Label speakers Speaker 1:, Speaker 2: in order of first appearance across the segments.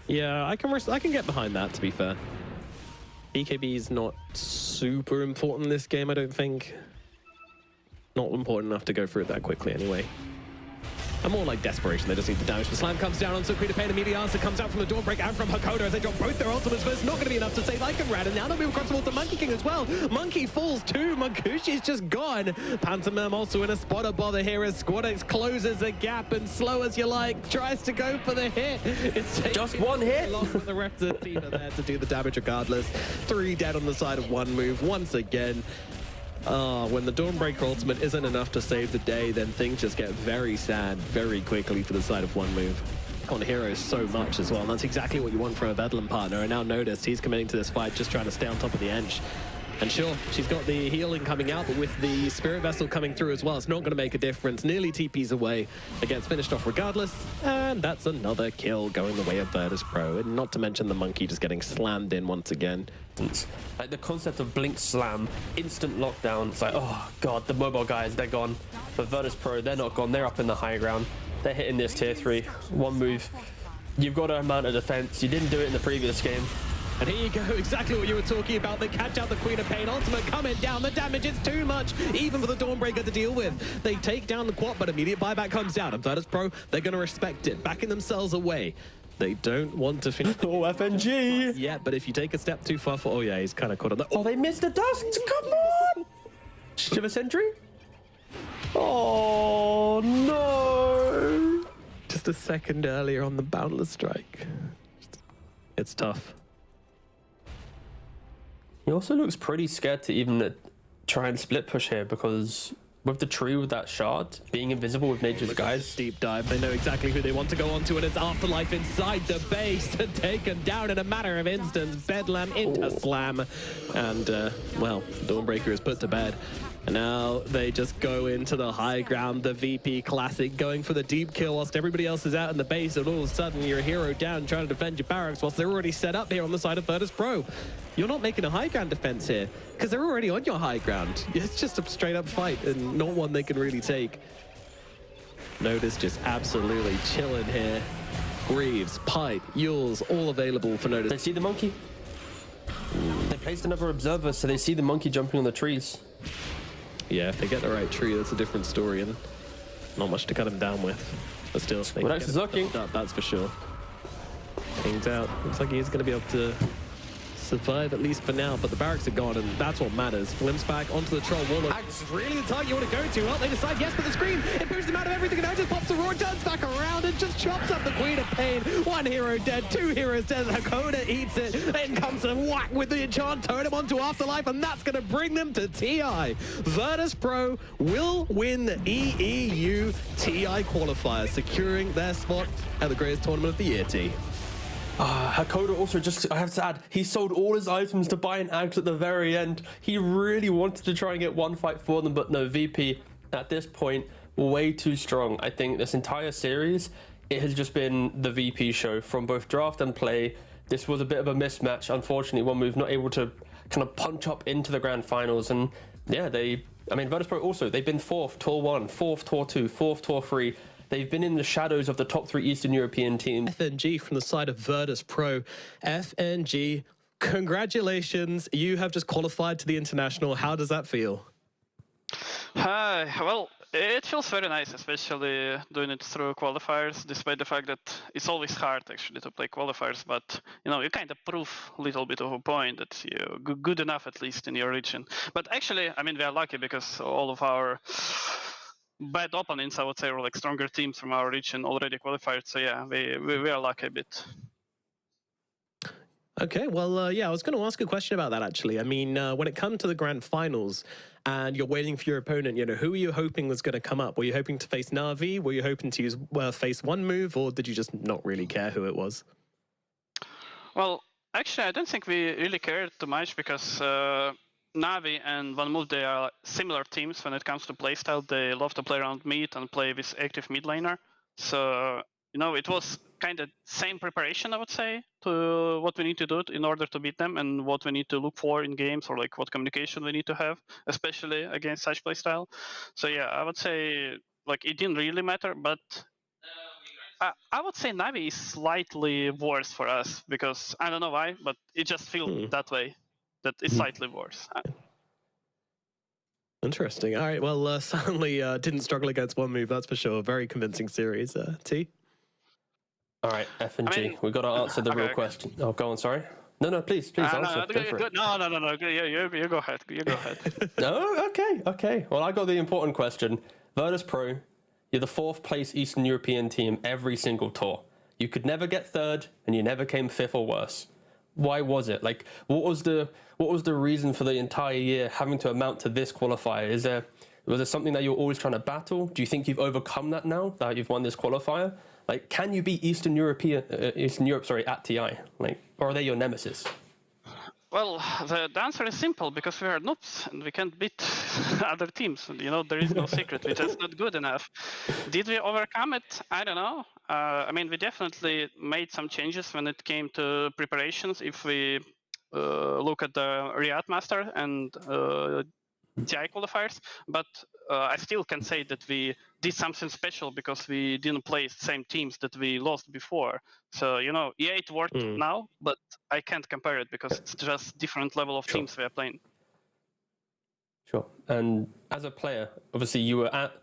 Speaker 1: Yeah, I can get behind that, to be fair. BKB is not super important in this game, I don't think. Not important enough to go through it that quickly anyway. And more like desperation, they just need the damage. The slam comes down onto Queen of Pain, immediate answer comes out from the Dawnbreak and from Hakoda as they drop both their ultimates, but it's not going to be enough to save Iconrad, and now they'll move across towards the Monkey King as well. Monkey falls too, Mankushi's just gone. Pantomime also in a spot of bother here as Squadex closes the gap, and slow as you like, tries to go for the hit. It's
Speaker 2: just one hit.
Speaker 1: Along with the rest of the team are there to do the damage regardless. 3 dead on the side of one move once again. When the Dawnbreaker ultimate isn't enough to save the day, then things just get very sad very quickly for the side of one move. On heroes so much as well, and that's exactly what you want from a Bedlam partner. And now noticed he's committing to this fight, just trying to stay on top of the edge. And sure, she's got the healing coming out, but with the Spirit Vessel coming through as well, it's not going to make a difference. Nearly TPs away. It gets finished off regardless, and that's another kill going the way of Virtus.pro. And not to mention the Monkey just getting slammed in once again.
Speaker 2: Like the concept of blink slam, instant lockdown. It's like, oh god, the mobile guys, they're gone. But Virtus.pro, they're not gone. They're up in the high ground. They're hitting this tier 3. One move. You've got to mount a defense. You didn't do it in the previous game.
Speaker 1: And here you go, exactly what you were talking about. They catch out the Queen of Pain ultimate coming down. The damage is too much, even for the Dawnbreaker to deal with. They take down the quad, but immediate buyback comes down. And Virtus.pro, they're going to respect it, backing themselves away. They don't want to finish.
Speaker 2: Oh, FNG!
Speaker 1: Yeah, but if you take a step too far for... Oh, yeah, he's kind of caught on the...
Speaker 2: Oh, they missed the dust! Come on! Shiver Sentry? Oh, no!
Speaker 1: Just a second earlier on the Boundless Strike. It's tough.
Speaker 2: He also looks pretty scared to even try and split push here, because with the tree with that shard, being invisible with nature's guys.
Speaker 1: Deep dive, they know exactly who they want to go onto, and it's Afterlife inside the base to take him down in a matter of instance. Bedlam into slam, and well, Dawnbreaker is put to bed. And now they just go into the high ground, the VP Classic, going for the deep kill whilst everybody else is out in the base, and all of a sudden you're a hero down trying to defend your barracks whilst they're already set up here on the side of Virtus.pro. You're not making a high ground defense here, because they're already on your high ground. It's just a straight up fight, and not one they can really take. Nodus just absolutely chilling here. Greaves, Pipe, Yules, all available for Nodus.
Speaker 2: They see the monkey. They placed another observer, so they see the monkey jumping on the trees.
Speaker 1: Yeah, if they get the right tree, that's a different story, and not much to cut him down with. But still, they
Speaker 2: well, that's looking.
Speaker 1: That's for sure. Pings out. Looks like he's going to be able to survive at least for now, but the barracks are gone, and that's what matters. Glimpse back onto the troll wall. This is really the target you want to go to. Well, they decide yes, but the screen, it boosts them out of everything, and now just pops the roar, turns back around, and just chops up the Queen of Pain. 1 hero dead, 2 heroes dead. Hakoda eats it, then comes a whack with the enchant totem onto Afterlife, and that's going to bring them to TI. Virtus.pro will win the EEU TI qualifier, securing their spot at the greatest tournament of the year, T.
Speaker 2: Hakoda also, just, I have to add, he sold all his items to buy an axe at the very end. He really wanted to try and get one fight for them, but no, VP, at this point, way too strong. I think this entire series, it has just been the VP show from both draft and play. This was a bit of a mismatch. Unfortunately, one move not able to kind of punch up into the grand finals. And yeah, Virtus.pro also, they've been 4th, Tour 1, 4th, Tour 2, 4th, Tour 3. They've been in the shadows of the top 3 Eastern European teams.
Speaker 1: FNG from the side of Virtus.pro. FNG, congratulations. You have just qualified to the international. How does that feel?
Speaker 3: Well, it feels very nice, especially doing it through qualifiers, despite the fact that it's always hard actually to play qualifiers, but you know, you kind of prove a little bit of a point that you're good enough at least in your region. But actually, I mean, we are lucky because all of our bad opponents, I would say, or like stronger teams from our region already qualified. So yeah, we are lucky a bit.
Speaker 1: Okay, well, yeah, I was going to ask a question about that, actually. I mean, when it comes to the grand finals and you're waiting for your opponent, you know, who were you hoping was going to come up? Were you hoping to face Na'Vi? Were you hoping to use face one move, or did you just not really care who it was?
Speaker 3: Well, actually, I don't think we really cared too much because Na'Vi and One Move, they are similar teams when it comes to playstyle. They love to play around mid and play with active mid laner. So, you know, it was kind of same preparation, I would say, to what we need to do in order to beat them and what we need to look for in games, or like what communication we need to have, especially against such playstyle. So yeah, I would say like it didn't really matter, but I would say Navi is slightly worse for us because I don't know why, but it just feels that way. That it's slightly worse.
Speaker 1: Interesting. All right. Well, certainly didn't struggle against one move, that's for sure. Very convincing series. T?
Speaker 2: All right, F and G. We've got to answer the real question. Oh, go on, sorry. No, please answer.
Speaker 3: No, you go ahead. You go ahead.
Speaker 2: No, okay. Well, I got the important question. Virtus.pro, you're the 4th place Eastern European team every single tour. You could never get 3rd, and you never came 5th or worse. Why was it? Like, what was the reason for the entire year having to amount to this qualifier? Was there something that you're always trying to battle? Do you think you've overcome that now that you've won this qualifier? Like, can you beat Eastern Europe at TI? Like, or are they your nemesis?
Speaker 3: Well, the answer is simple, because we are noobs and we can't beat other teams. You know, there is no secret. We're just not good enough. Did we overcome it? I don't know. I mean, we definitely made some changes when it came to preparations. If we look at the Riyadh Master and TI qualifiers, but I still can say that we did something special because we didn't play the same teams that we lost before. So, you know, yeah, it worked now, but I can't compare it because it's just different level of teams we are playing.
Speaker 2: Sure. And as a player, obviously you were at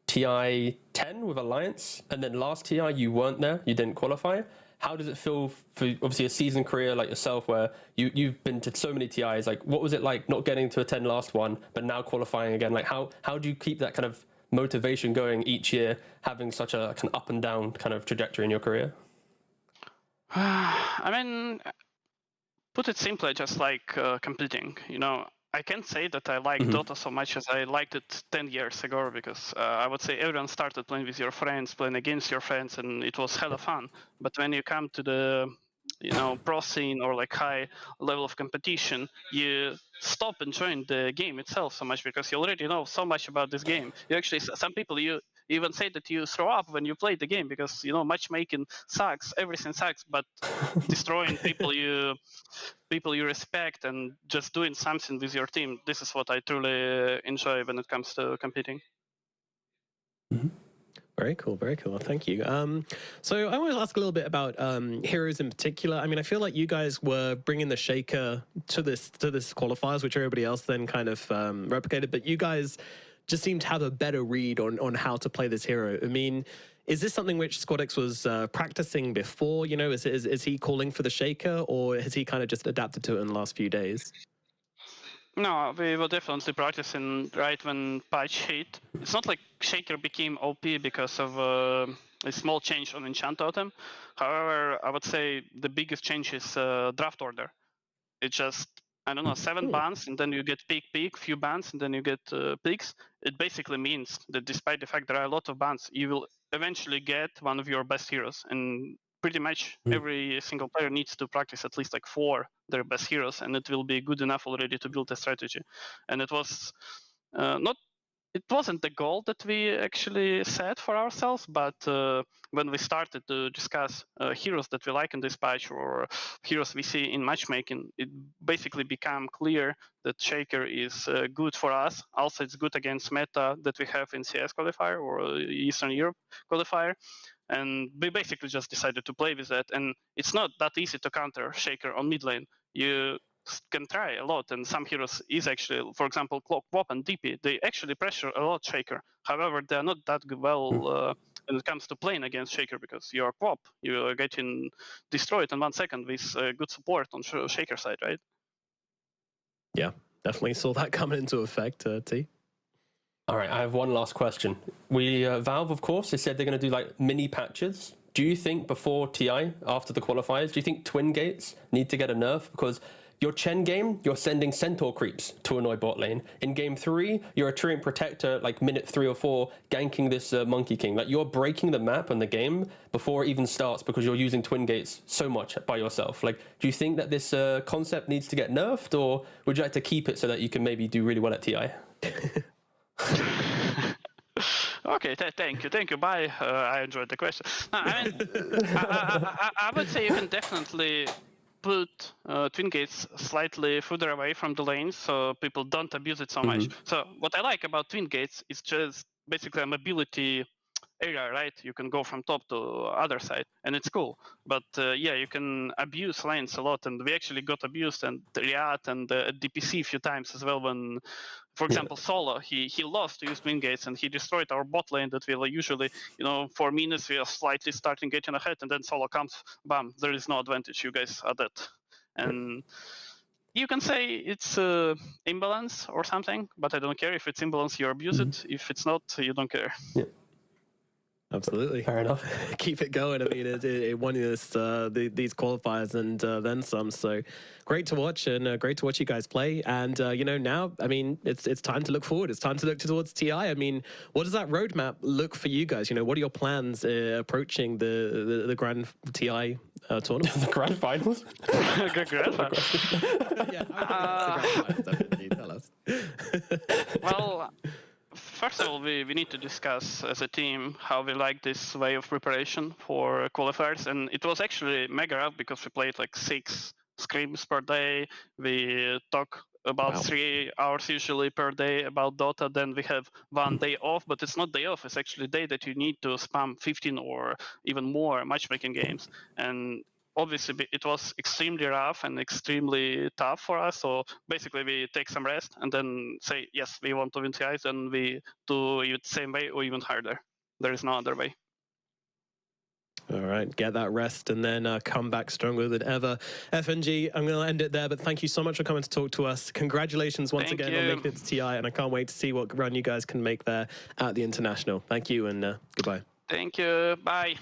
Speaker 2: TI 10 with Alliance, and then last TI you weren't there, you didn't qualify. How does it feel for obviously a seasoned career like yourself where you've been to so many TIs? Like, what was it like not getting to attend last one, but now qualifying again? Like, how do you keep that kind of motivation going each year, having such a kind of up and down kind of trajectory in your career?
Speaker 3: I mean, put it simply, just like competing, you know. I can't say that I like Dota so much as I liked it 10 years ago, because I would say everyone started playing with your friends, playing against your friends, and it was hella fun. But when you come to the, you know, pro scene or like high level of competition, you stop enjoying the game itself so much because you already know so much about this game. You actually, some people, you even say that you throw up when you play the game because, you know, matchmaking sucks, everything sucks, but destroying people you respect and just doing something with your team, this is what I truly enjoy when it comes to competing.
Speaker 1: Very cool. Thank you. So I want to ask a little bit about heroes in particular. I mean, I feel like you guys were bringing the Shaker to this qualifiers, which everybody else then kind of replicated, but you guys just seem to have a better read on how to play this hero. I mean, is this something which SquadX was practicing before? You know, is he calling for the Shaker, or has he kind of just adapted to it in the last few days?
Speaker 3: No, we were definitely practicing right when patch hit. It's not like Shaker became OP because of a small change on Enchant Totem. However, I would say the biggest change is draft order. It's just, I don't know, 7 bans, and then you get peak, few bans, and then you get peaks. It basically means that despite the fact there are a lot of bans, you will eventually get one of your best heroes. And pretty much every single player needs to practice at least like 4 their best heroes, and it will be good enough already to build a strategy. And it was it wasn't the goal that we actually set for ourselves, but when we started to discuss heroes that we like in this patch or heroes we see in matchmaking, it basically became clear that Shaker is good for us. Also, it's good against meta that we have in CS qualifier or Eastern Europe qualifier. And we basically just decided to play with that. And it's not that easy to counter Shaker on mid lane. You can try a lot, and some heroes is actually, for example, Quap and DP, they actually pressure a lot Shaker. However, they're not that well when it comes to playing against Shaker, because you're Quap, you're getting destroyed in 1 second with good support on Shaker side, right?
Speaker 1: Yeah, definitely saw that coming into effect, T.
Speaker 2: All right, I have one last question. Valve, of course, they said they're going to do like mini patches. Do you think before TI, after the qualifiers, do you think Twin Gates need to get a nerf? Because your Chen game, you're sending Centaur creeps to annoy bot lane. In game 3, you're a Treant Protector, like minute 3 or 4, ganking this Monkey King. Like, you're breaking the map and the game before it even starts because you're using Twin Gates so much by yourself. Like, do you think that this concept needs to get nerfed, or would you like to keep it so that you can maybe do really well at TI?
Speaker 3: Okay, thank you. Bye. I enjoyed the question. No, I mean, I would say you can definitely put Twin Gates slightly further away from the lanes so people don't abuse it so much. So what I like about Twin Gates is just basically a mobility area, right? You can go from top to other side, and it's cool. But yeah, you can abuse lanes a lot, and we actually got abused and Riyadh and DPC a few times as well. When, for example, Solo, he lost to use win gates, and he destroyed our bot lane that we usually, for minutes we are slightly starting getting ahead, and then Solo comes, bam, there is no advantage. You guys are dead, and. You can say it's imbalance or something, but I don't care. If it's imbalance, you abuse it. If it's not, you don't care.
Speaker 2: Yeah.
Speaker 1: Absolutely.
Speaker 2: Fair enough.
Speaker 1: Keep it going. I mean, it won us these qualifiers and then some. So great to watch, and great to watch you guys play. And now, I mean, it's time to look forward. It's time to look towards TI. I mean, what does that roadmap look for you guys? What are your plans approaching the Grand TI tournament?
Speaker 2: The grand finals.
Speaker 3: Good grandpa.
Speaker 1: Yeah, the Grand Finals, tell us.
Speaker 3: Well, first of all, we need to discuss as a team how we like this way of preparation for qualifiers. And it was actually mega rough because we played like 6 scrims per day. We talk about 3 hours usually per day about Dota. Then we have 1 day off, but it's not day off. It's actually a day that you need to spam 15 or even more matchmaking games. And obviously it was extremely rough and extremely tough for us. So basically we take some rest and then say, yes, we want to win TIs, and we do it the same way or even harder. There is no other way.
Speaker 1: All right, get that rest and then come back stronger than ever. FNG, I'm going to end it there, but thank you so much for coming to talk to us. Congratulations once again on making it to TI, and I can't wait to see what run you guys can make there at the International. Thank you, and goodbye.
Speaker 3: Thank you. Bye.